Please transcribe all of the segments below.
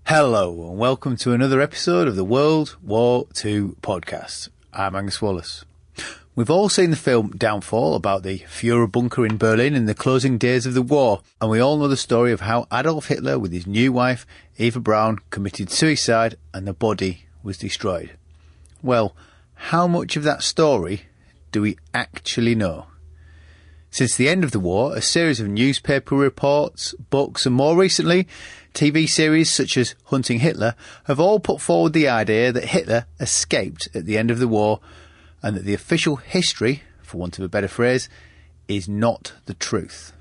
Hello and welcome to another episode of the World War II podcast. I'm Angus Wallace. We've all seen the film Downfallabout the Führerbunker in Berlin in the closing days of the war, and we all know the story of how Adolf Hitler with his new wife, Eva Braun, committed suicide and the body was destroyed. Well, how much of that story do we actually know? Since the end of the war, a series of newspaper reports, books and more recently, TV series such as Hunting Hitler have all put forward the idea that Hitler escaped at the end of the war and that the official history, for want of a better phrase, is not the truth.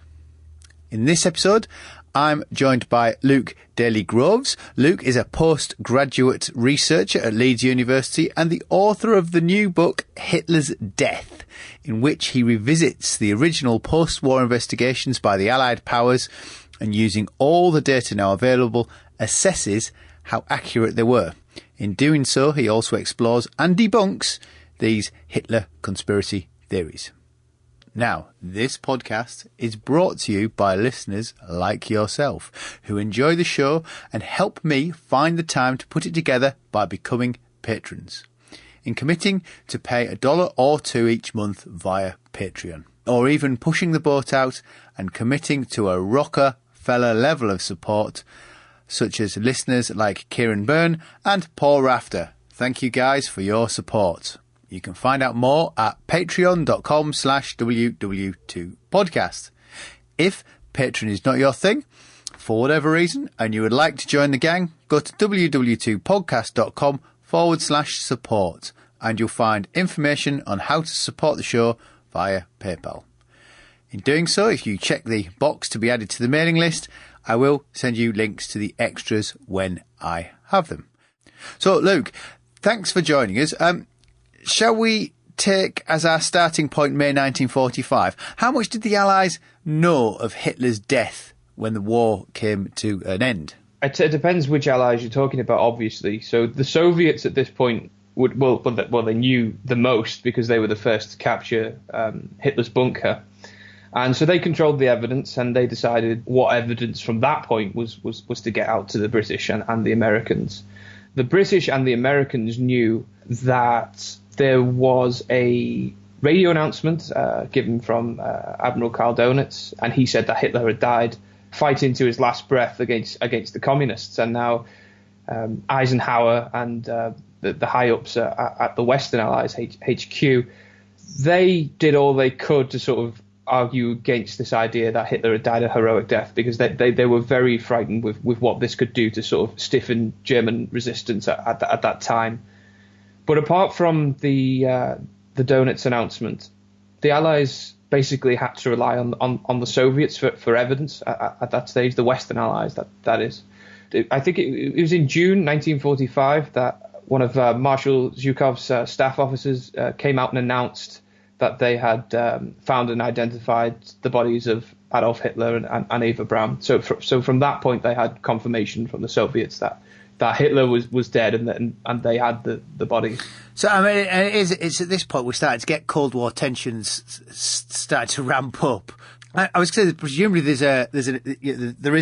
In this episode, I'm joined by Luke Daly-Groves. Luke is a postgraduate researcher at Leeds University and the author of the new book Hitler's Death, in which he revisits the original post-war investigations by the Allied powers and, using all the data now available, assesses how accurate they were. In doing so, he also explores and debunks these Hitler conspiracy theories. Now, this podcast is brought to you by listeners like yourself who enjoy the show and help me find the time to put it together by becoming patrons. In committing to pay $1 or $2 each month via Patreon, or even pushing the boat out and committing to a Rockefeller level of support, such as listeners like Kieran Byrne and Paul Rafter. Thank you guys for your support. You can find out more at patreon.com/WW2podcast. If Patreon is not your thing, for whatever reason, and you would like to join the gang, go to ww2podcast.com/support and you'll find information on how to support the show via PayPal. In doing so, if you check the box to be added to the mailing list, I will send you links to the extras when I have them. So, Luke, thanks for joining us. Shall we take as our starting point May 1945? How much did the Allies know of Hitler's death when the war came to an end? It depends which Allies you're talking about, obviously. So the Soviets at this point they knew the most because they were the first to capture Hitler's bunker. And so they controlled the evidence, and they decided what evidence from that point was to get out to the British and the Americans. The British and the Americans knew that there was a radio announcement given from Admiral Karl Donitz, and he said that Hitler had died fighting to his last breath against the communists. And now Eisenhower and the high-ups at the Western Allies HQ, they did all they could to sort of argue against this idea that Hitler had died a heroic death, because they were very frightened with what this could do to sort of stiffen German resistance at that time. But apart from the Donitz announcement, the Allies basically had to rely on the Soviets for evidence at that stage, the Western Allies, that is. I think it was in June 1945 that one of Marshal Zhukov's staff officers came out and announced that they had found and identified the bodies of Adolf Hitler and Eva Braun. So from that point, they had confirmation from the Soviets that Hitler was dead and they had the bodies. So, I mean, it's at this point we're starting to get Cold War tensions starting to ramp up. I was going to say, presumably there is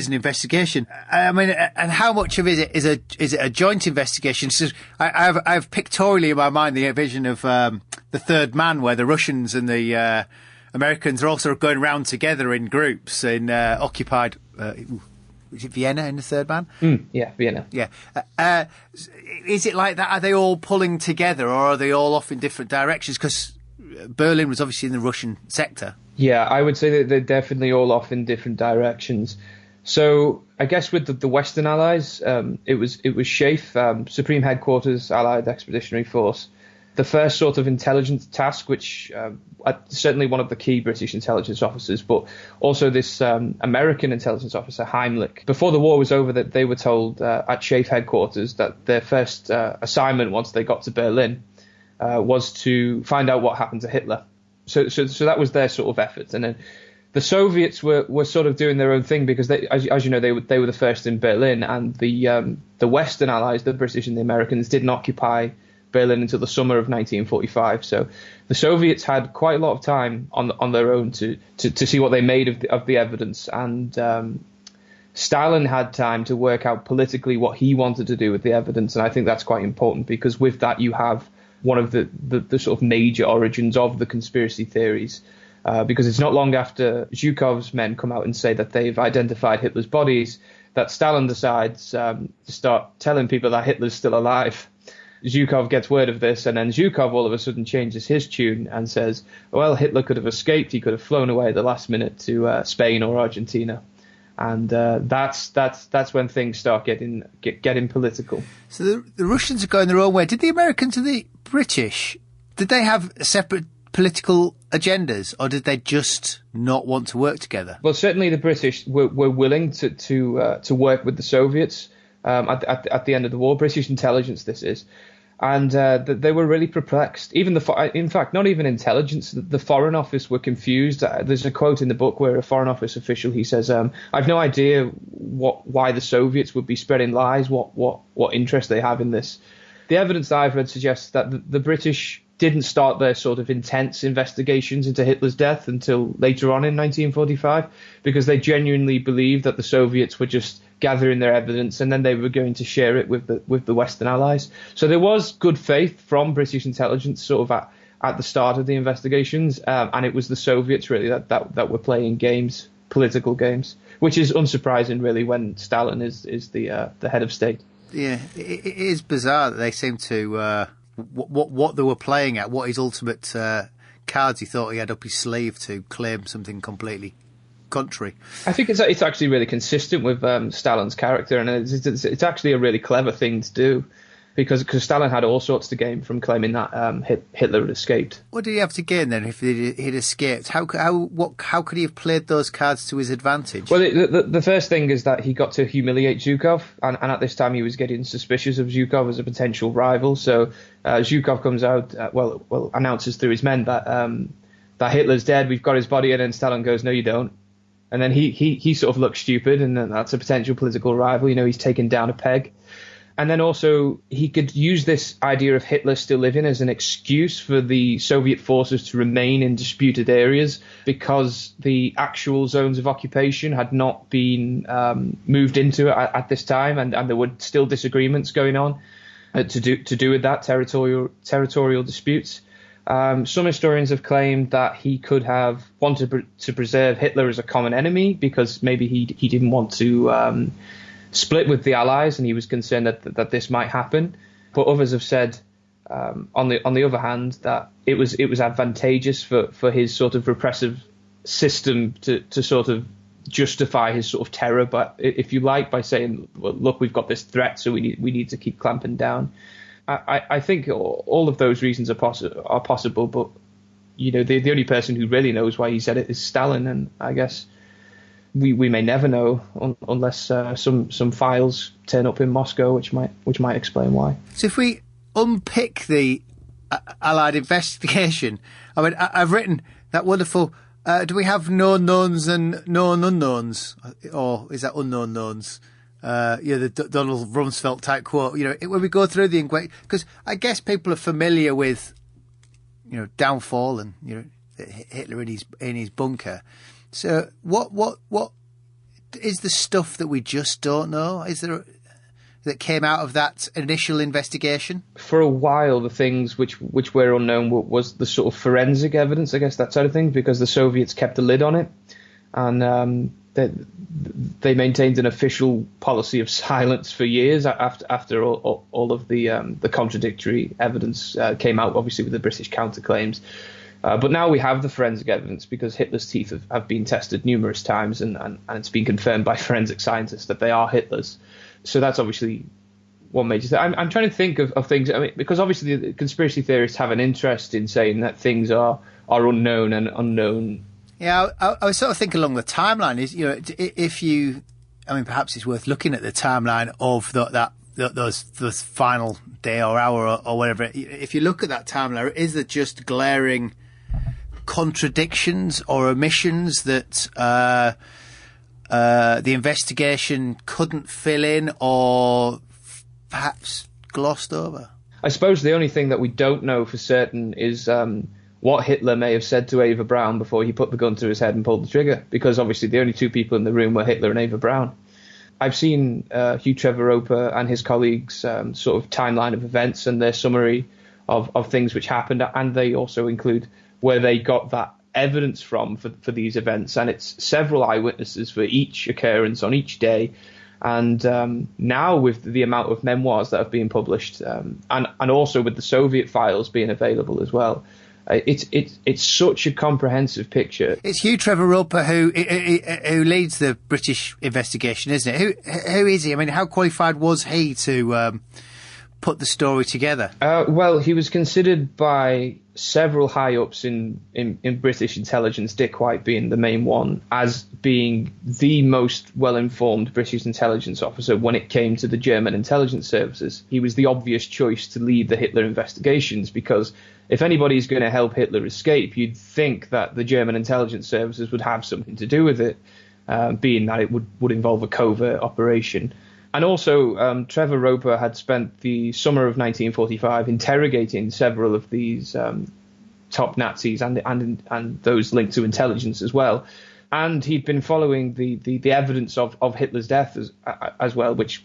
an investigation. I mean, and how much of it is it a joint investigation? So I have pictorially in my mind the vision of The Third Man, where the Russians and the Americans are also going around together in groups in occupied. Is it Vienna in The Third Man? Yeah, Vienna. Yeah. Is it like that? Are they all pulling together, or are they all off in different directions? Because Berlin was obviously in the Russian sector. Yeah, I would say that they're definitely all off in different directions. So I guess with the Western Allies, it was SHAEF, Supreme Headquarters Allied Expeditionary Force, the first sort of intelligence task, which certainly one of the key British intelligence officers, but also this American intelligence officer, Heimlich. Before the war was over, that they were told at SHAEF headquarters that their first assignment once they got to Berlin was to find out what happened to Hitler. So that was their sort of effort. And then the Soviets were sort of doing their own thing because, as you know, they were the first in Berlin, and the Western Allies, the British and the Americans, didn't occupy Berlin until the summer of 1945. So the Soviets had quite a lot of time on their own to see what they made of the evidence. And Stalin had time to work out politically what he wanted to do with the evidence, and I think that's quite important, because with that you have one of the sort of major origins of the conspiracy theories, because it's not long after Zhukov's men come out and say that they've identified Hitler's bodies that Stalin decides to start telling people that Hitler's still alive. Zhukov gets word of this, and then Zhukov all of a sudden changes his tune and says, well, Hitler could have escaped, he could have flown away at the last minute to Spain or Argentina. And that's when things start getting political. So the Russians are going their own way. Did the Americans and the British, did they have separate political agendas, or did they just not want to work together? Well, certainly the British were willing to work with the Soviets at the end of the war. British intelligence, this is. And they were really perplexed. In fact, not even intelligence. The Foreign Office were confused. There's a quote in the book where a Foreign Office official, he says, "I've no idea why the Soviets would be spreading lies. What interest they have in this." The evidence that I've read suggests that the British didn't start their sort of intense investigations into Hitler's death until later on in 1945, because they genuinely believed that the Soviets were just gathering their evidence and then they were going to share it with the Western Allies. So there was good faith from British intelligence sort of at the start of the investigations, and it was the Soviets really that were playing games, political games, which is unsurprising really when Stalin is the head of state. Yeah, it is bizarre that they seem to what they were playing at, what his ultimate cards he thought he had up his sleeve to claim something completely contrary. I think it's actually really consistent with Stalin's character, and it's actually a really clever thing to do, because Stalin had all sorts to gain from claiming that Hitler had escaped. What did he have to gain then if he'd escaped? How could he have played those cards to his advantage? Well, the first thing is that he got to humiliate Zhukov, and at this time he was getting suspicious of Zhukov as a potential rival. So Zhukov comes out, announces through his men that Hitler's dead, we've got his body, and then Stalin goes, no, you don't. And then he sort of looks stupid, and then that's a potential political rival. He's taken down a peg. And then also he could use this idea of Hitler still living as an excuse for the Soviet forces to remain in disputed areas, because the actual zones of occupation had not been moved into at this time, and there were still disagreements going on to do with that territorial disputes. Some historians have claimed that he could have wanted to preserve Hitler as a common enemy, because maybe he didn't want to split with the Allies, and he was concerned that this might happen. But others have said, on the other hand, that it was advantageous for his sort of repressive system to sort of justify his sort of terror, but if you like, by saying, well, look, we've got this threat, so we need to keep clamping down. I think all of those reasons are possible, but the only person who really knows why he said it is Stalin, and I guess we may never know unless some files turn up in Moscow, which might explain why. So if we unpick the Allied investigation, I mean, I've written that wonderful. Do we have known knowns and known unknowns, or is that unknown knowns? The Donald Rumsfeld type quote. When we go through the inquiry, because I guess people are familiar with, Downfall and Hitler in his bunker. So what is the stuff that we just don't know? Is there that came out of that initial investigation? For a while, the things which were unknown was the sort of forensic evidence, I guess, that sort of thing, because the Soviets kept a lid on it, and they maintained an official policy of silence for years after all of the contradictory evidence came out, obviously with the British counterclaims. But now we have the forensic evidence, because Hitler's teeth have been tested numerous times, and it's been confirmed by forensic scientists that they are Hitler's. So that's obviously one major thing. I'm trying to think of things, I mean, because obviously the conspiracy theorists have an interest in saying that things are unknown and unknown. Yeah, I was sort of thinking along the timeline is, perhaps it's worth looking at the timeline of those final day or hour or whatever. If you look at that timeline, is there just glaring contradictions or omissions that the investigation couldn't fill in, or perhaps glossed over? I suppose the only thing that we don't know for certain is what Hitler may have said to Eva Braun before he put the gun to his head and pulled the trigger, because obviously the only two people in the room were Hitler and Eva Braun. I've seen Hugh Trevor Roper and his colleagues' sort of timeline of events and their summary of things which happened, and they also include where they got that evidence from for these events, and it's several eyewitnesses for each occurrence on each day. And now with the amount of memoirs that have been published, and also with the Soviet files being available as well, it's such a comprehensive picture. It's Hugh Trevor Rupper who leads the British investigation, isn't it? Who is he? I mean, how qualified was he to put the story together? Well, he was considered by several high-ups in British intelligence, Dick White being the main one, as being the most well-informed British intelligence officer when it came to the German intelligence services. He was the obvious choice to lead the Hitler investigations, because if anybody's going to help Hitler escape, you'd think that the German intelligence services would have something to do with it, being that it would involve a covert operation. And also, Trevor Roper had spent the summer of 1945 interrogating several of these top Nazis and those linked to intelligence as well. And he'd been following the evidence of Hitler's death as well, which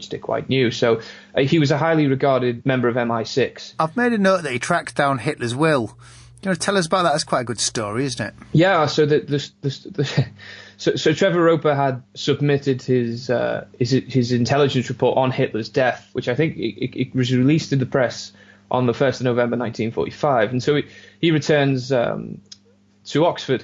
Dick White knew. So he was a highly regarded member of MI6. I've made a note that he tracked down Hitler's will. You know, tell us about that. That's quite a good story, isn't it? Yeah. So So Trevor Roper had submitted his intelligence report on Hitler's death, which I think it was released to the press on the 1st of November 1945. And so he returns to Oxford.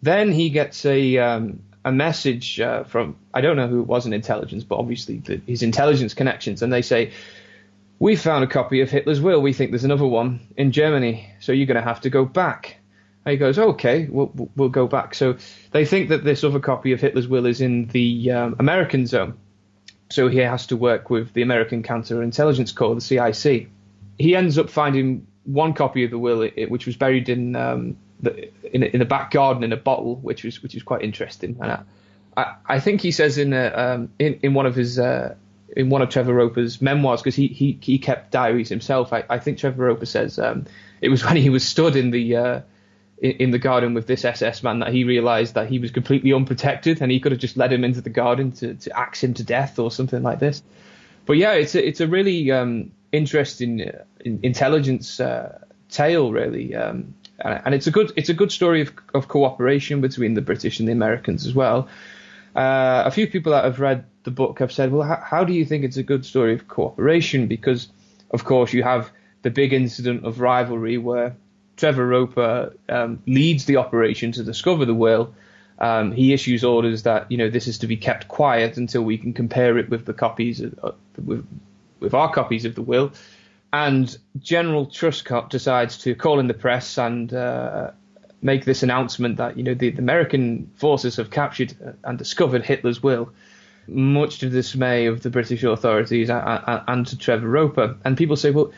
Then he gets a message from, I don't know who it was in intelligence, but obviously his intelligence connections. And they say, "We found a copy of Hitler's will. We think there's another one in Germany. So you're going to have to go back." And he goes, "Okay, we'll go back." So they think that this other copy of Hitler's will is in the American zone. So he has to work with the American Counterintelligence Corps, the CIC. He ends up finding one copy of the will, which was buried in the back garden in a bottle, which was quite interesting. And I think he says in one of Trevor Roper's memoirs, because he kept diaries himself. I think Trevor Roper says it was when he was stood in the garden with this SS man that he realised that he was completely unprotected, and he could have just led him into the garden to axe him to death or something like this. But yeah, it's a really interesting intelligence tale, really, and it's a good story of cooperation between the British and the Americans as well. A few people that have read the book have said, "Well, how do you think it's a good story of cooperation?" Because, of course, you have the big incident of rivalry where Trevor Roper leads the operation to discover the will. He issues orders that this is to be kept quiet until we can compare it with the copies with our copies of the will. And General Truscott decides to call in the press and make this announcement that the American forces have captured and discovered Hitler's will, much to the dismay of the British authorities and to Trevor Roper. And people say, well,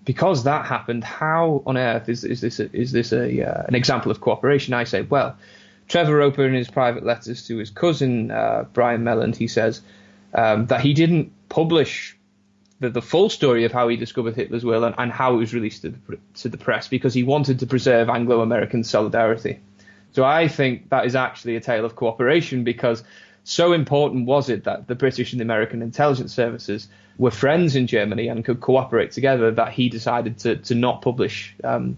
because that happened, how on earth is this an example of cooperation? I say, well, Trevor Roper, in his private letters to his cousin Brian Melland, he says that he didn't publish the full story of how he discovered Hitler's will and how it was released to the press because he wanted to preserve Anglo-American solidarity. So I think that is actually a tale of cooperation, because so important was it that the British and the American intelligence services were friends in Germany and could cooperate together that he decided to not publish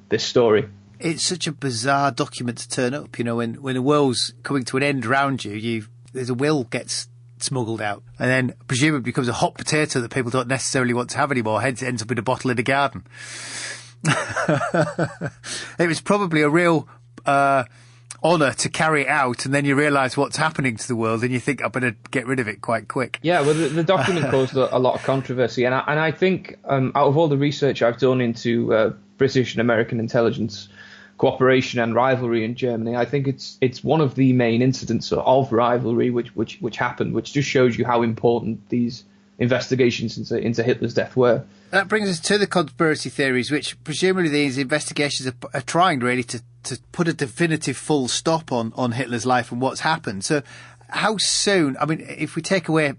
this story. It's such a bizarre document to turn up, when the world's coming to an end around you, there's a will gets smuggled out and then presumably becomes a hot potato that people don't necessarily want to have anymore, hence it ends up in a bottle in the garden. It was probably a real honour to carry it out, and then you realise what's happening to the world and you think, I better get rid of it quite quick. Yeah, well, the document caused a lot of controversy, and I think out of all the research I've done into British and American intelligence cooperation and rivalry in Germany, I think it's one of the main incidents of rivalry which happened, which just shows you how important these investigations into Hitler's death were. That brings us to the conspiracy theories, which presumably these investigations are trying really to put a definitive full stop on Hitler's life and what's happened. So how soon, if we take away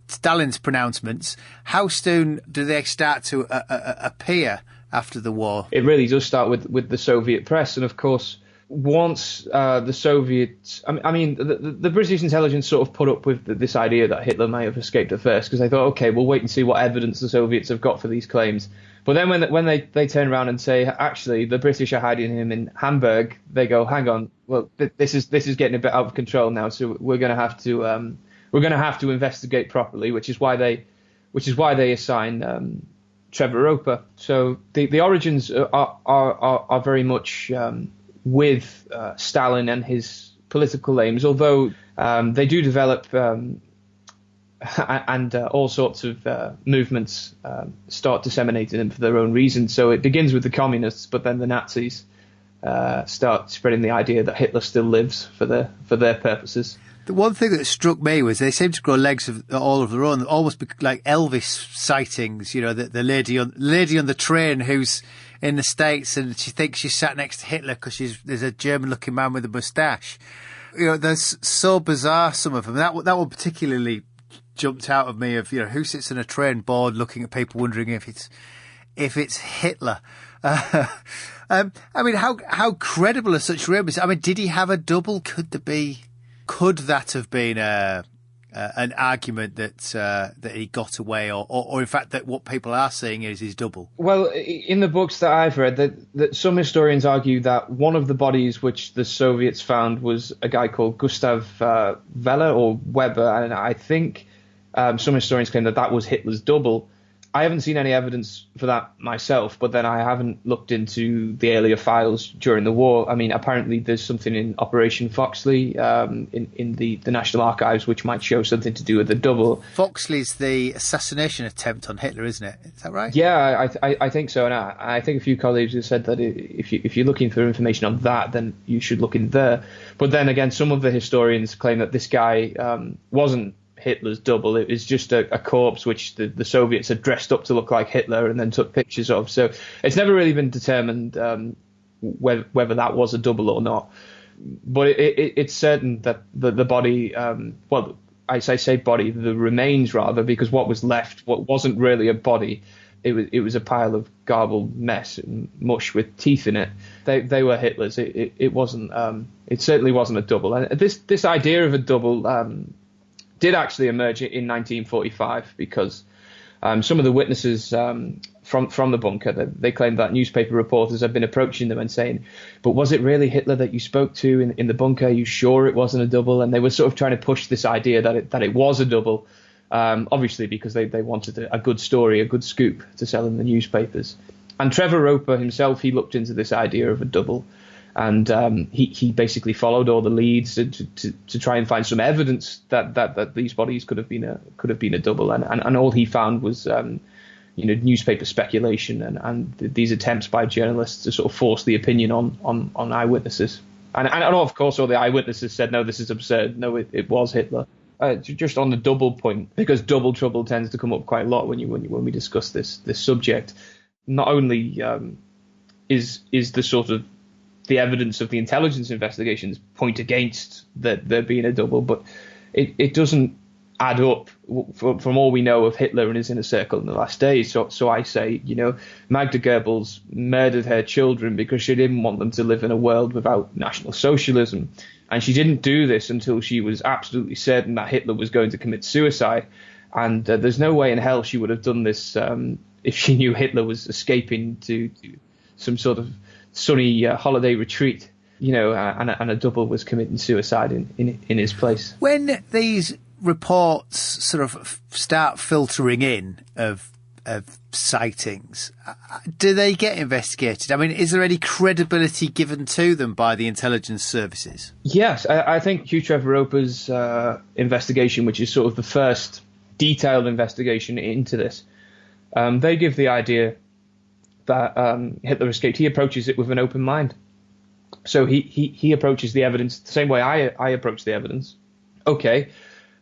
Stalin's pronouncements, how soon do they start to appear after the war? It really does start with the Soviet press. And of course, once the Soviets, I mean, the British intelligence sort of put up with this idea that Hitler may have escaped at first, because they thought, okay, we'll wait and see what evidence the Soviets have got for these claims. But then when they turn around and say, actually, the British are hiding him in Hamburg, they go, hang on, well, this is getting a bit out of control now, so we're going to have to investigate properly, which is why they assign Trevor Rupper. So the origins are very much with Stalin and his political aims, although they do develop and all sorts of movements start disseminating them for their own reasons. So it begins with the communists, but then the Nazis start spreading the idea that Hitler still lives for their purposes. The one thing that struck me was they seem to grow legs of all of their own, almost like Elvis sightings. You know, the lady on the train who's in the States and she thinks she's sat next to Hitler because there's a German-looking man with a moustache. You know, they're so bizarre, some of them. That one particularly jumped out of me. Of, you know, who sits in a train bored looking at people wondering if it's Hitler. I mean, how credible are such rumours? I mean, did he have a double? Could that have been an argument that he got away, or in fact that what people are saying is his double? Well, in the books that I've read, that some historians argue that one of the bodies which the Soviets found was a guy called Gustav Weller or Weber, and I think some historians claim that was Hitler's double. I haven't seen any evidence for that myself, but then I haven't looked into the earlier files during the war. I mean, apparently there's something in Operation Foxley in the National Archives which might show something to do with the double. Foxley's the assassination attempt on Hitler, isn't it? Is that right? Yeah, I think so. And I think a few colleagues have said that if you're looking for information on that, then you should look in there. But then again, some of the historians claim that this guy wasn't Hitler's double. It was just a corpse which the Soviets had dressed up to look like Hitler and then took pictures of. So it's never really been determined whether that was a double or not. But it's certain that the body, well, I say body, the remains rather, because what was left, what wasn't really a body, it was a pile of garbled mess and mush with teeth in it. They were Hitler's. It wasn't. It certainly wasn't a double. And this idea of a double did actually emerge in 1945 because some of the witnesses from the bunker, they claimed that newspaper reporters had been approaching them and saying, but was it really Hitler that you spoke to in the bunker? Are you sure it wasn't a double? And they were sort of trying to push this idea that it was a double, obviously because they wanted a good story, a good scoop to sell in the newspapers. And Trevor Rupper himself, he looked into this idea of a double. And he basically followed all the leads to try and find some evidence that these bodies could have been a double, and all he found was newspaper speculation and these attempts by journalists to sort of force the opinion on eyewitnesses. And of course all the eyewitnesses said, no, this is absurd. No, it was Hitler. Just on the double point, because double trouble tends to come up quite a lot when we discuss this subject. Not only is the sort of the evidence of the intelligence investigations point against that there being a double, but it doesn't add up from all we know of Hitler and his inner circle in the last days. So I say, Magda Goebbels murdered her children because she didn't want them to live in a world without National Socialism. And she didn't do this until she was absolutely certain that Hitler was going to commit suicide. And there's no way in hell she would have done this if she knew Hitler was escaping to some sort of sunny holiday retreat, and a double was committing suicide in his place. When these reports sort of start filtering in of sightings, do they get investigated? I mean, is there any credibility given to them by the intelligence services? Yes, I think Hugh Trevor Roper's investigation, which is sort of the first detailed investigation into this, they give the idea that Hitler escaped. He approaches it with an open mind. So he approaches the evidence the same way I approach the evidence. Okay,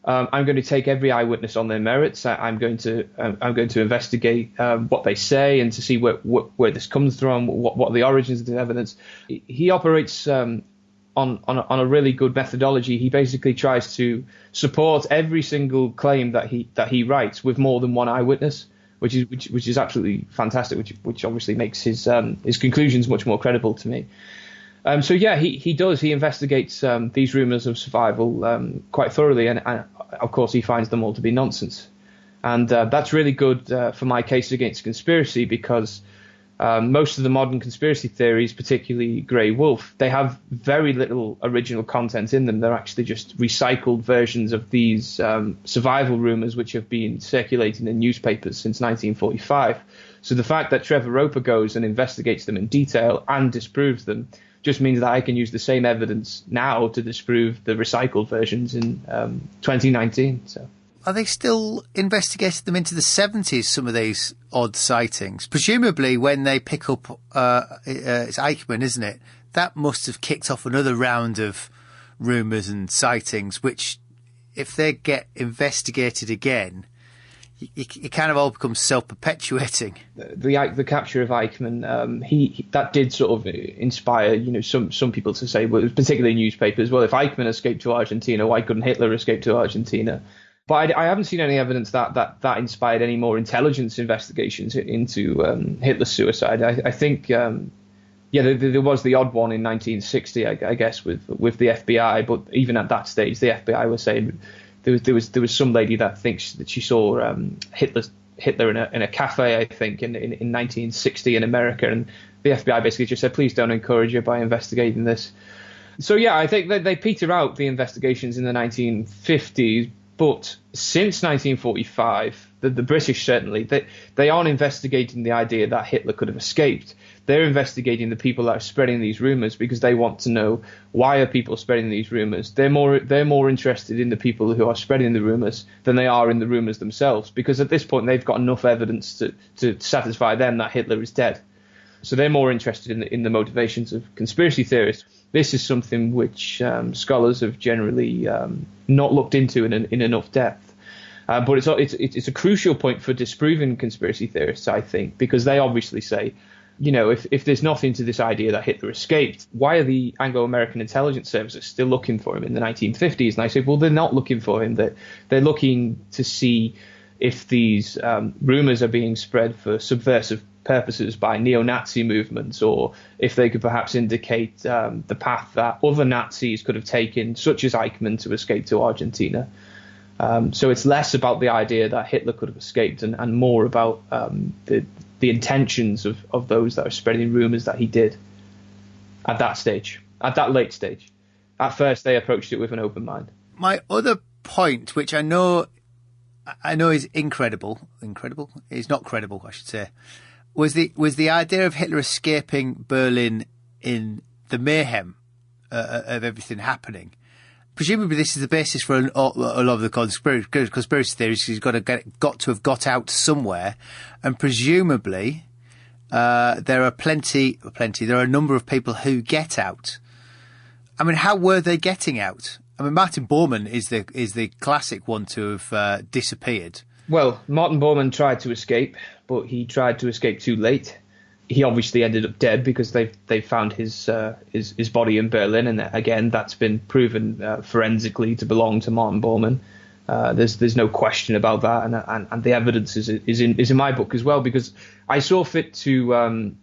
I'm going to take every eyewitness on their merits. I'm going to investigate what they say and to see where this comes from, what are the origins of the evidence. He operates on a really good methodology. He basically tries to support every single claim that he writes with more than one eyewitness, which is absolutely fantastic. Which obviously makes his conclusions much more credible to me. So yeah, he does. He investigates these rumours of survival quite thoroughly, and of course he finds them all to be nonsense. And that's really good for my case against conspiracy, because most of the modern conspiracy theories, particularly Grey Wolf, they have very little original content in them. They're actually just recycled versions of these survival rumours which have been circulating in newspapers since 1945. So the fact that Trevor Rupper goes and investigates them in detail and disproves them just means that I can use the same evidence now to disprove the recycled versions in 2019. So. Are they still investigating them into the 70s, some of these odd sightings? Presumably when they pick up, it's Eichmann, isn't it? That must have kicked off another round of rumours and sightings, which, if they get investigated again, it kind of all becomes self-perpetuating. The capture of Eichmann, that did sort of inspire, some people to say, well, particularly newspapers, well, if Eichmann escaped to Argentina, why couldn't Hitler escape to Argentina? But I haven't seen any evidence that inspired any more intelligence investigations into Hitler's suicide. I think, there was the odd one in 1960, I guess, with the FBI. But even at that stage, the FBI was saying there was some lady that thinks that she saw Hitler in a cafe, I think, in 1960 in America, and the FBI basically just said, please don't encourage her by investigating this. So yeah, I think that they peter out the investigations in the 1950s. But since 1945, the British certainly, they aren't investigating the idea that Hitler could have escaped. They're investigating the people that are spreading these rumours, because they want to know, why are people spreading these rumours? They're more interested in the people who are spreading the rumours than they are in the rumours themselves, because at this point they've got enough evidence to satisfy them that Hitler is dead. So they're more interested in the motivations of conspiracy theorists. This is something which scholars have generally not looked into in enough depth. But it's a crucial point for disproving conspiracy theorists, I think, because they obviously say, if there's nothing to this idea that Hitler escaped, why are the Anglo-American intelligence services still looking for him in the 1950s? And I say, well, they're not looking for him. They're looking to see if these rumours are being spread for subversive purposes by neo-Nazi movements, or if they could perhaps indicate the path that other Nazis could have taken, such as Eichmann, to escape to Argentina. So it's less about the idea that Hitler could have escaped and more about the intentions of those that are spreading rumours that he did at that late stage. At first, they approached it with an open mind. My other point, which I know is incredible, is not credible, I should say, was the idea of Hitler escaping Berlin in the mayhem of everything happening. Presumably, this is the basis for a lot of the conspiracy theories. He's got to have got out somewhere, and presumably there are There are a number of people who get out. I mean, how were they getting out? I mean, Martin Bowman is the classic one to have disappeared. Well, Martin Bowman tried to escape, but he tried to escape too late. He obviously ended up dead because they found his body in Berlin, and again, that's been proven forensically to belong to Martin Bowman. There's no question about that, and the evidence is in my book as well, because I saw fit to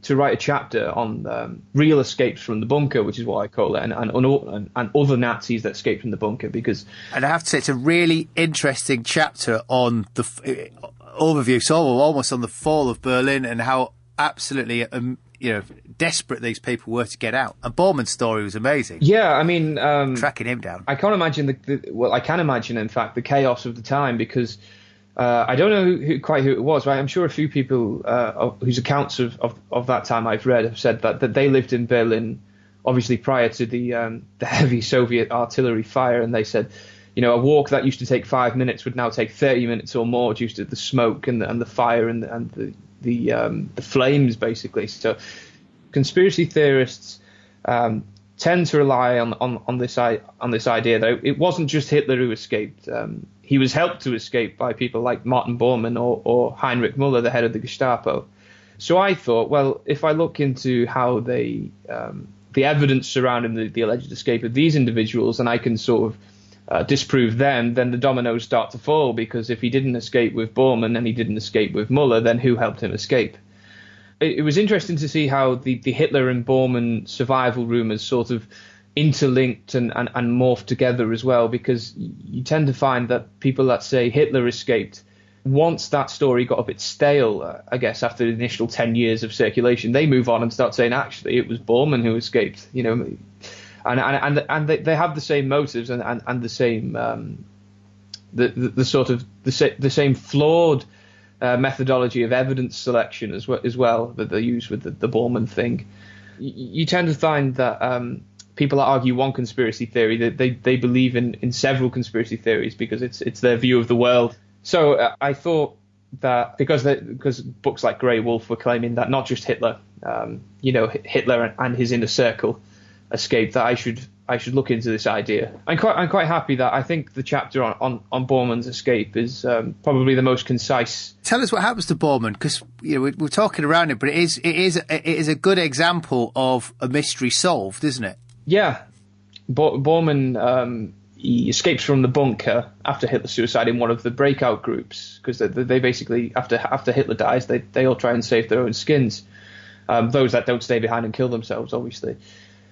write a chapter on real escapes from the bunker, which is what I call it, and other Nazis that escaped from the bunker. And I have to say, it's a really interesting chapter on the overview, so almost on the fall of Berlin and how absolutely desperate these people were to get out. And Bowman's story was amazing. Yeah, I mean, tracking him down. I can't imagine I can imagine, in fact, the chaos of the time, because I don't know quite who it was, but I'm sure a few people whose accounts of that time I've read have said that they lived in Berlin, obviously prior to the heavy Soviet artillery fire, and they said, a walk that used to take 5 minutes would now take 30 minutes or more due to the smoke and the fire and the flames, basically. So conspiracy theorists tend to rely on this idea that it wasn't just Hitler who escaped. He was helped to escape by people like Martin Bowman or Heinrich Müller, the head of the Gestapo. So I thought, well, if I look into how the evidence surrounding the alleged escape of these individuals, and I can sort of disprove them, then the dominoes start to fall, because if he didn't escape with Bowman and he didn't escape with Müller, then who helped him escape? it was interesting to see how the Hitler and Bowman survival rumours sort of interlinked and morphed together as well, because you tend to find that people that say Hitler escaped, once that story got a bit stale, I guess after the initial 10 years of circulation, they move on and start saying actually it was Bowman who escaped, and they have the same motives and the same the sort of the same flawed methodology of evidence selection as well that they use with the Bowman thing. You tend to find that people that argue one conspiracy theory, that they believe in several conspiracy theories because it's their view of the world. So I thought that because books like Grey Wolf were claiming that not just Hitler, Hitler and his inner circle escaped, that I should look into this idea. I'm quite happy that I think the chapter on Bowman's escape is probably the most concise. Tell us what happens to Bowman, because we're talking around it, but it is a good example of a mystery solved, isn't it? Yeah, Bowman he escapes from the bunker after Hitler's suicide in one of the breakout groups, because they basically after Hitler dies they all try and save their own skins. Those that don't stay behind and kill themselves, obviously.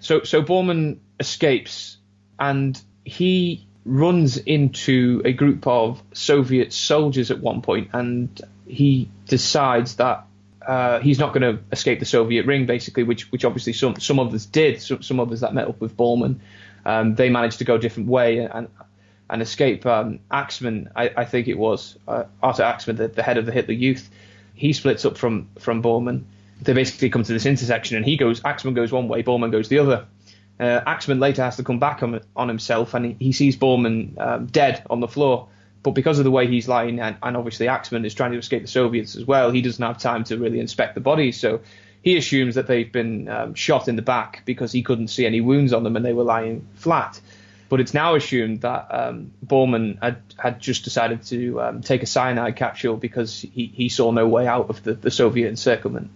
So Bowman escapes, and he runs into a group of Soviet soldiers at one point, and he decides that he's not going to escape the Soviet ring, basically, which obviously some others did. Some others that met up with Bowman, they managed to go a different way and escape. Axman, I think it was Arthur Axman, the head of the Hitler Youth, he splits up from Bowman. They basically come to this intersection, and Axman goes one way, Bowman goes the other. Axman later has to come back on himself, and he sees Bowman dead on the floor. But because of the way he's lying, and obviously Axman is trying to escape the Soviets as well, he doesn't have time to really inspect the bodies. So he assumes that they've been shot in the back because he couldn't see any wounds on them and they were lying flat. But it's now assumed that Bowman had just decided to take a cyanide capsule because he saw no way out of the Soviet encirclement.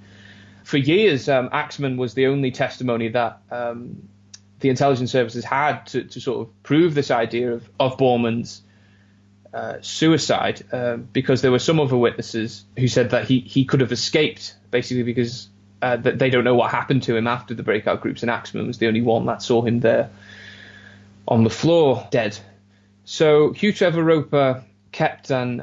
For years, Axman was the only testimony that the intelligence services had to sort of prove this idea of Bowman's suicide, because there were some other witnesses who said that he could have escaped, basically because that they don't know what happened to him after the breakout groups, and Axman was the only one that saw him there on the floor, dead. So Hugh Trevor Roper kept an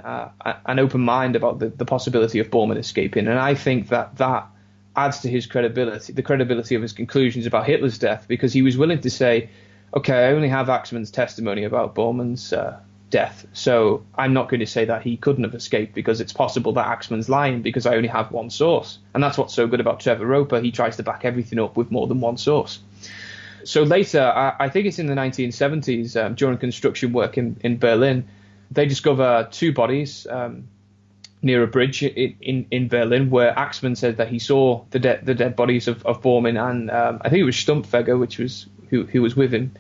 open mind about the possibility of Bowman escaping, and I think that adds to his credibility, the credibility of his conclusions about Hitler's death, because he was willing to say, okay, I only have Axman's testimony about Bowman's death, so I'm not going to say that he couldn't have escaped, because it's possible that Axman's lying, because I only have one source. And that's what's so good about Trevor Roper. He tries to back everything up with more than one source. So later, I think it's in the 1970s, during construction work in Berlin, they discover two bodies near a bridge in Berlin, where Axman said that he saw the dead bodies of Bowman and I think it was Stumpfegger, which was who was with him.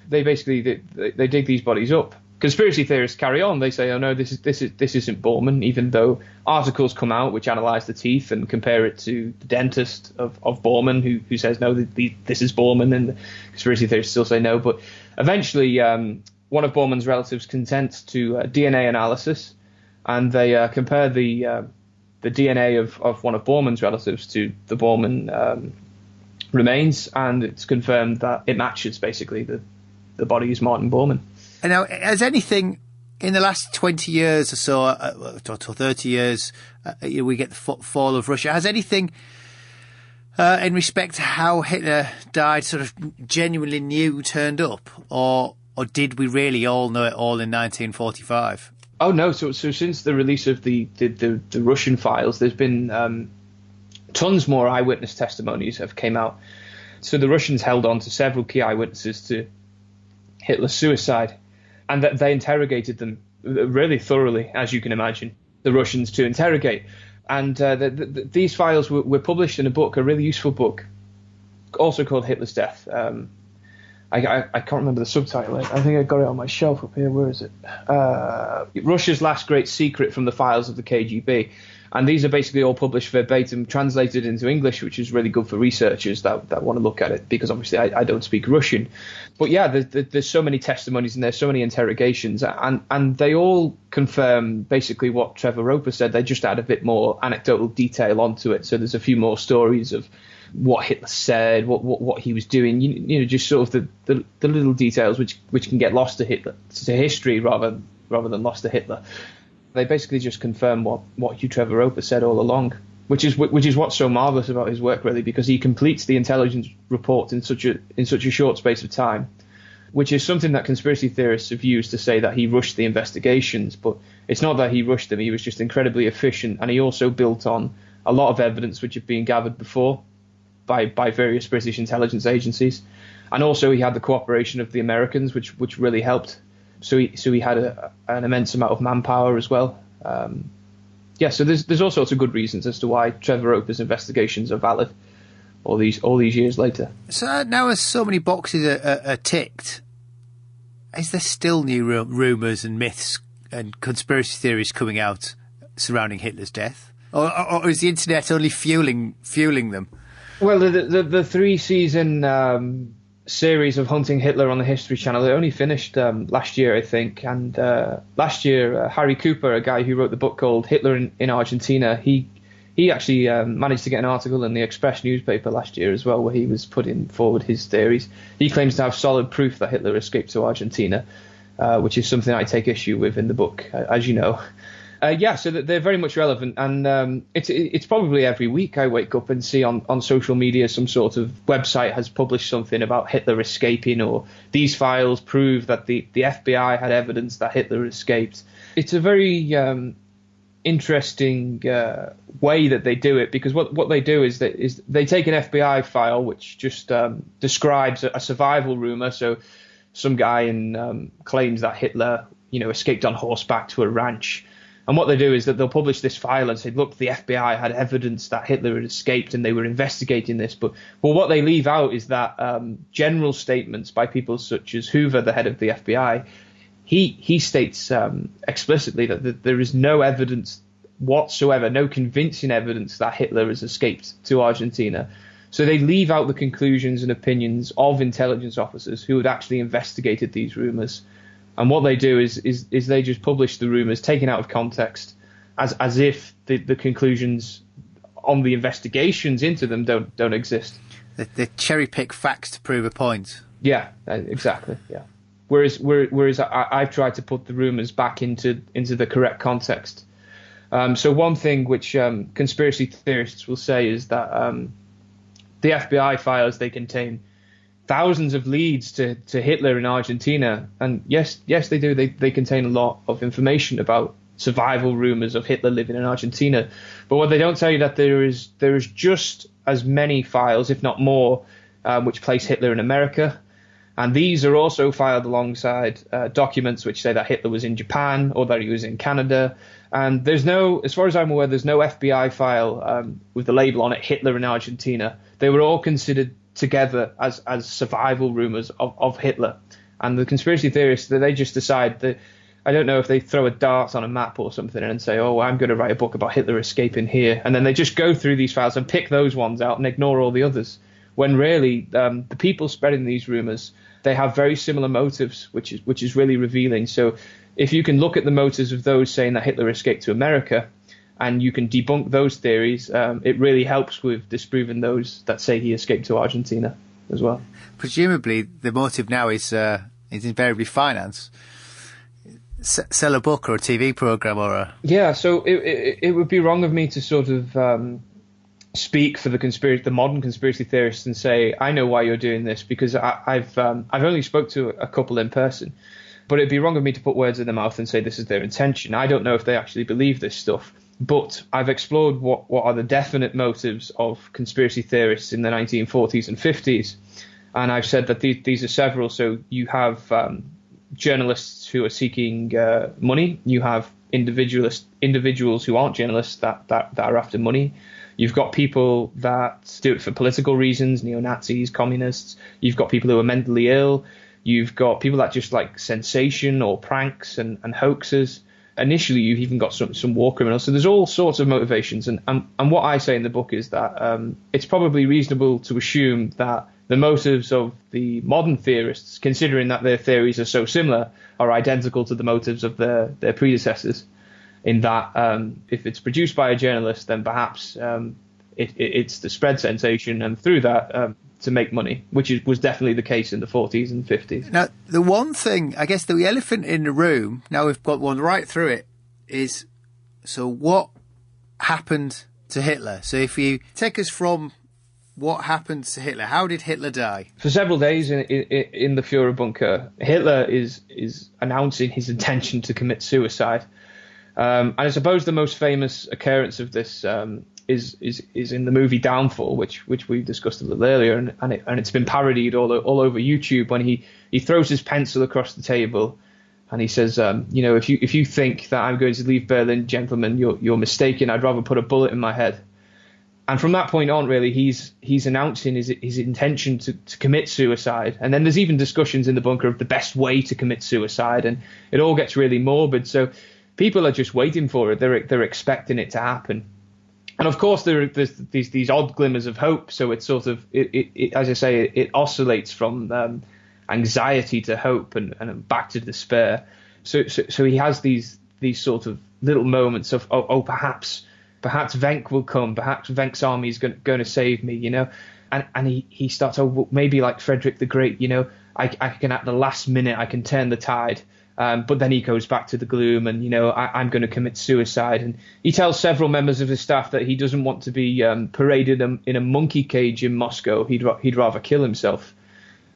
They basically they dig these bodies up. Conspiracy theorists carry on. They say, oh no, this isn't Bowman, even though articles come out which analyse the teeth and compare it to the dentist of Bowman, who says no, this is Bowman, and the conspiracy theorists still say no. But eventually, one of Bowman's relatives consents to DNA analysis, and they compare the DNA of one of Bowman's relatives to the Bowman remains, and it's confirmed that it matches. Basically, the body is Martin Bowman. And now, has anything in the last 20 years or so, or 30 years, we get the fall of Russia, has anything in respect to how Hitler died sort of genuinely new turned up? Or did we really all know it all in 1945? Oh, no. So since the release of the Russian files, there's been tons more eyewitness testimonies have came out. So the Russians held on to several key eyewitnesses to Hitler's suicide, and that they interrogated them really thoroughly, as you can imagine, the Russians to interrogate. And these files were published in a book, a really useful book, also called Hitler's Death. I can't remember the subtitle. I think I got it on my shelf up here. Where is it? Russia's Last Great Secret from the Files of the KGB. And these are basically all published verbatim, translated into English, which is really good for researchers that want to look at it, because obviously I don't speak Russian. But yeah, there's so many testimonies and there's so many interrogations, and they all confirm basically what Trevor Rupper said. They just add a bit more anecdotal detail onto it. So there's a few more stories of what Hitler said, what he was doing, you know, just sort of the little details which can get lost to history rather than lost to Hitler. They basically just confirm what Hugh Trevor Rupper said all along, which is what's so marvelous about his work, really, because he completes the intelligence report in such a short space of time, which is something that conspiracy theorists have used to say that he rushed the investigations. But it's not that he rushed them; he was just incredibly efficient, and he also built on a lot of evidence which had been gathered before by various British intelligence agencies, and also he had the cooperation of the Americans, which really helped. So he had an immense amount of manpower as well. So there's all sorts of good reasons as to why Trevor Rupper's investigations are valid all these years later. So now, as so many boxes are ticked, is there still new rumours and myths and conspiracy theories coming out surrounding Hitler's death, or is the internet only fueling them? Well, the 3-season series of Hunting Hitler on the History Channel, they only finished last year, I think. And last year, Harry Cooper, a guy who wrote the book called Hitler in Argentina, he actually managed to get an article in the Express newspaper last year as well, where he was putting forward his theories. He claims to have solid proof that Hitler escaped to Argentina, which is something I take issue with in the book, as you know. So they're very much relevant, and it's probably every week I wake up and see on social media some sort of website has published something about Hitler escaping, or these files prove that the FBI had evidence that Hitler escaped. It's a very interesting way that they do it, because what they do is they take an FBI file which just describes a survival rumor. So some guy claims that Hitler, escaped on horseback to a ranch. And what they do is that they'll publish this file and say, look, the FBI had evidence that Hitler had escaped and they were investigating this. But what they leave out is that general statements by people such as Hoover, the head of the FBI, he states explicitly that there is no evidence whatsoever, no convincing evidence that Hitler has escaped to Argentina. So they leave out the conclusions and opinions of intelligence officers who had actually investigated these rumors. And what they do is they just publish the rumors taken out of context, as if the conclusions on the investigations into them don't exist. They cherry pick facts to prove a point. Yeah, exactly. Yeah. Whereas I've tried to put the rumors back into the correct context. So one thing which conspiracy theorists will say is that the FBI files, they contain thousands of leads to Hitler in Argentina, and yes, they do. They contain a lot of information about survival rumors of Hitler living in Argentina. But what they don't tell you that there is just as many files, if not more, which place Hitler in America, and these are also filed alongside documents which say that Hitler was in Japan or that he was in Canada. And there's no, as far as I'm aware, there's no FBI file with the label on it, Hitler in Argentina. They were all considered together as survival rumors of Hitler. And the conspiracy theorists, they just decide that, I don't know if they throw a dart on a map or something and say, oh, I'm going to write a book about Hitler escaping here. And then they just go through these files and pick those ones out and ignore all the others. When really, the people spreading these rumors, they have very similar motives, which is really revealing. So if you can look at the motives of those saying that Hitler escaped to America, and you can debunk those theories, it really helps with disproving those that say he escaped to Argentina as well. Presumably, the motive now is invariably finance. Sell a book or a TV program or a... Yeah, so it would be wrong of me to sort of speak for the modern conspiracy theorists and say, I know why you're doing this, because I've only spoke to a couple in person. But it'd be wrong of me to put words in their mouth and say this is their intention. I don't know if they actually believe this stuff. But I've explored what are the definite motives of conspiracy theorists in the 1940s and 50s. And I've said that these are several. So you have journalists who are seeking money. You have individuals who aren't journalists that are after money. You've got people that do it for political reasons, neo-Nazis, communists. You've got people who are mentally ill. You've got people that just like sensation or pranks and hoaxes. Initially, you've even got some war criminals. So there's all sorts of motivations. And what I say in the book is that it's probably reasonable to assume that the motives of the modern theorists, considering that their theories are so similar, are identical to the motives of their predecessors, in that if it's produced by a journalist, then perhaps it's to spread sensation and through that to make money, which was definitely the case in the 40s and 50s. Now, the one thing, I guess the elephant in the room, now we've got one right through it, is, so what happened to Hitler? So if you take us from what happened to Hitler, how did Hitler die? For several days in the Führerbunker, Hitler is announcing his intention to commit suicide. And I suppose the most famous occurrence of this is in the movie Downfall, which we discussed a little earlier, and it's been parodied all over YouTube when he throws his pencil across the table and he says, if you think that I'm going to leave Berlin, gentlemen, you're mistaken. I'd rather put a bullet in my head. And from that point on, really, he's announcing his intention to commit suicide. And then there's even discussions in the bunker of the best way to commit suicide, and it all gets really morbid. So people are just waiting for it. They're expecting it to happen. And of course, there's these odd glimmers of hope. So it's sort of, as I say, it oscillates from anxiety to hope and back to despair. So he has these sort of little moments of, perhaps Wenck will come. Perhaps Wenck's army is going to save me, And he starts, maybe like Frederick the Great, I can at the last minute I can turn the tide. But then he goes back to the gloom and, I'm going to commit suicide. And he tells several members of his staff that he doesn't want to be paraded in a monkey cage in Moscow. He'd rather kill himself.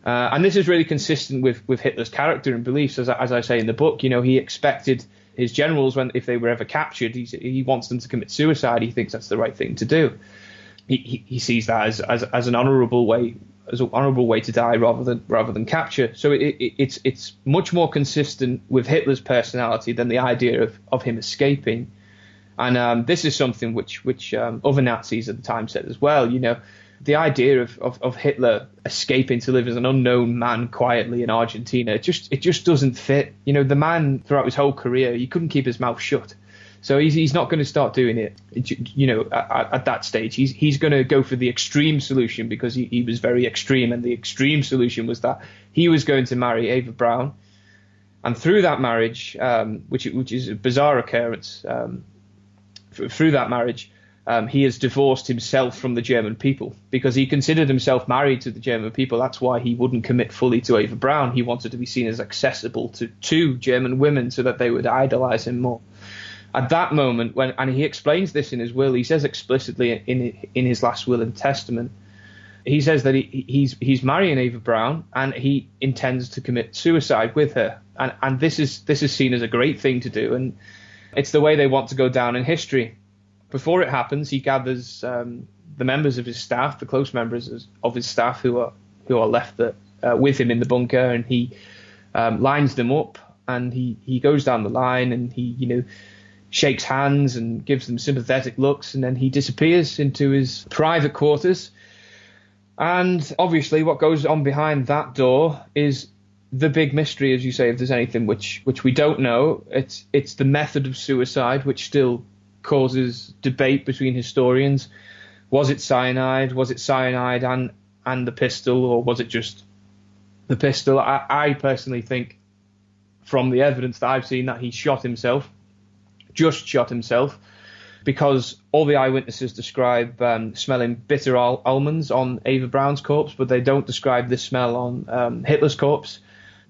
And this is really consistent with Hitler's character and beliefs. As I say in the book, he expected his generals, if they were ever captured, he wants them to commit suicide. He thinks that's the right thing to do. He sees that as an honourable way. As an honourable way to die rather than capture. So it's much more consistent with Hitler's personality than the idea of him escaping. And this is something which other Nazis at the time said as well. The idea of Hitler escaping to live as an unknown man quietly in Argentina, it just doesn't fit. The man throughout his whole career, he couldn't keep his mouth shut. So he's not going to start doing it, at that stage. He's going to go for the extreme solution because he was very extreme. And the extreme solution was that he was going to marry Eva Braun. And through that marriage, which is a bizarre occurrence, through that marriage, he has divorced himself from the German people because he considered himself married to the German people. That's why he wouldn't commit fully to Eva Braun. He wanted to be seen as accessible to German women so that they would idolize him more. At that moment, and he explains this in his will, he says explicitly in his last will and testament, he says that he's marrying Eva Braun and he intends to commit suicide with her. And this is seen as a great thing to do, and it's the way they want to go down in history. Before it happens, he gathers the members of his staff, the close members of his staff who are left with him in the bunker, and he lines them up, and he goes down the line, and he shakes hands and gives them sympathetic looks, and then he disappears into his private quarters. And obviously what goes on behind that door is the big mystery, as you say, if there's anything which we don't know. It's the method of suicide, which still causes debate between historians. Was it cyanide? Was it cyanide and the pistol, or was it just the pistol? I personally think, from the evidence that I've seen, that he shot himself, because all the eyewitnesses describe smelling bitter almonds on Eva Braun's corpse, but they don't describe this smell on Hitler's corpse.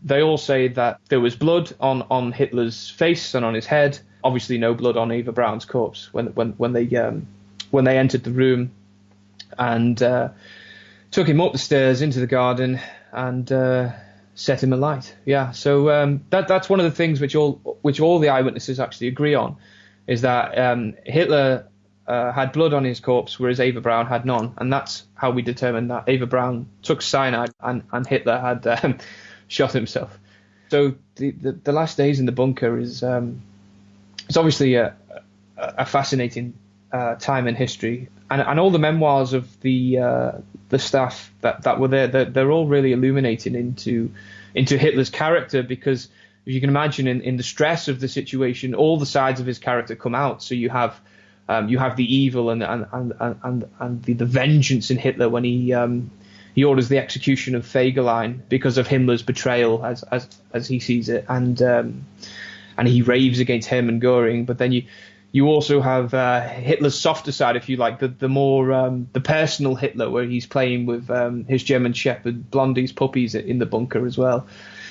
They all say that there was blood on Hitler's face and on his head. Obviously, no blood on Eva Braun's corpse when they entered the room and took him up the stairs into the garden and set him alight. Yeah, so that's one of the things which all the eyewitnesses actually agree on, is that Hitler had blood on his corpse, whereas Eva Braun had none, and that's how we determined that Eva Braun took cyanide and Hitler had shot himself. So the last days in the bunker is it's obviously a fascinating time in history, and all the memoirs of the staff that were there, they're all really illuminating into Hitler's character, because if you can imagine, in the stress of the situation, all the sides of his character come out. So you have the evil and the vengeance in Hitler when he orders the execution of Fegelein because of Himmler's betrayal, as he sees it, and he raves against him and Goering. But then you also have Hitler's softer side, if you like, the more the personal Hitler, where he's playing with his German Shepherd Blondie's puppies in the bunker as well.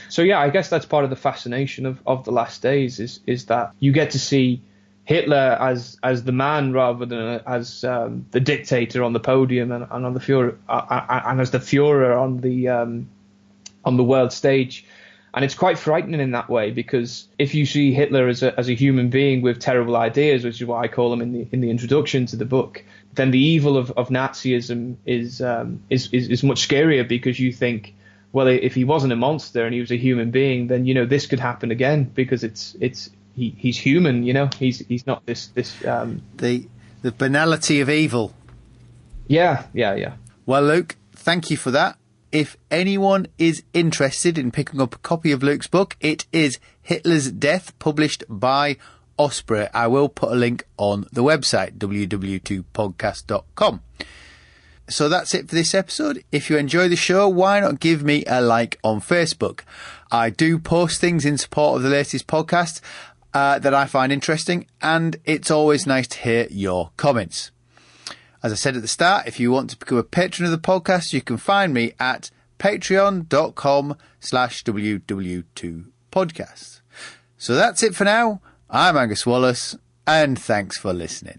So yeah, I guess that's part of the fascination of The Last Days, is that you get to see Hitler as the man rather than as the dictator on the podium and on the Führer, and as the Führer on the world stage. And it's quite frightening in that way, because if you see Hitler as a human being with terrible ideas, which is what I call him in the introduction to the book, then the evil of Nazism is much scarier, because you think, well, if he wasn't a monster and he was a human being, then this could happen again, because he's human, he's not this the banality of evil. Yeah. Well, Luke, thank you for that. If anyone is interested in picking up a copy of Luke's book, it is Hitler's Death, published by Osprey. I will put a link on the website, www.podcast.com. So that's it for this episode. If you enjoy the show, why not give me a like on Facebook? I do post things in support of the latest podcast that I find interesting, and it's always nice to hear your comments. As I said at the start, if you want to become a patron of the podcast, you can find me at patreon.com/WW2podcast. So that's it for now. I'm Angus Wallace, and thanks for listening.